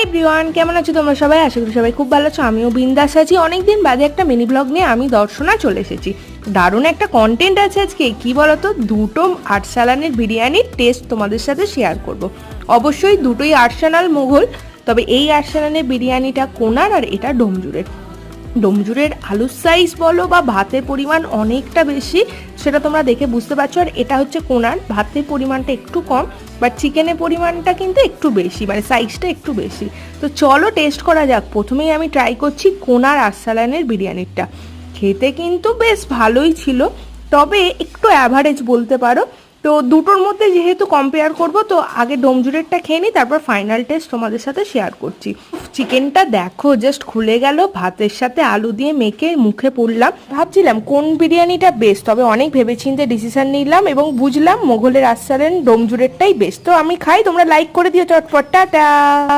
Everyone, কেমন আছো তোমরা সবাই? আশা করি সবাই খুব ভালো আছো। আমিও বিন্দাস আছি। অনেকদিন বাদে একটা মিনি ব্লগ নিয়ে আমি দর্শনা চলে এসেছি। দারুণ একটা কন্টেন্ট আছে আজকে। কি বলতো, দুটো আরসালানের বিরিয়ানির টেস্ট তোমাদের সাথে শেয়ার করব। অবশ্যই দুটোই আরসালান মোগল, তবে এই আরসালানের বিরিয়ানিটা কোনার আর এটা ডোমজুরের। ডোমজুরের আলুর সাইজ বলো বা ভাতের পরিমাণ অনেকটা বেশি, সেটা তোমরা দেখে বুঝতে পারছো। আর এটা হচ্ছে কোনার, ভাতের পরিমাণটা একটু কম, বাট চিকেনের পরিমাণটা কিন্তু একটু বেশি, মানে সাইজটা একটু বেশি। তো চলো টেস্ট করা যাক। প্রথমেই আমি ট্রাই করছি কোনার আরসালানের বিরিয়ানিটা। খেতে কিন্তু বেশ ভালোই ছিল, তবে একটু অ্যাভারেজ বলতে পারো। তো দুটোর মধ্যে যেহেতু কম্পেয়ার করব, তো আগে ডোমজুরেরটা খেয়ে নিই, তারপর ফাইনাল টেস্ট তোমাদের সাথে শেয়ার করছি। চিকেনটা দেখো, জাস্ট খুলে গেল, ভাতের সাথে আলু দিয়ে মেখে মুখে পুরলাম। ভাবছিলাম কোন বিরিয়ানিটা বেস্ট, তবে অনেক ভেবেচিন্তে ডিসিশন নিলাম এবং বুঝলাম মোগলের আরসালান ডোমজুরেরটাই বেস্ট। তো আমি খাই, তোমরা লাইক করে দিও চটপট। টাটা।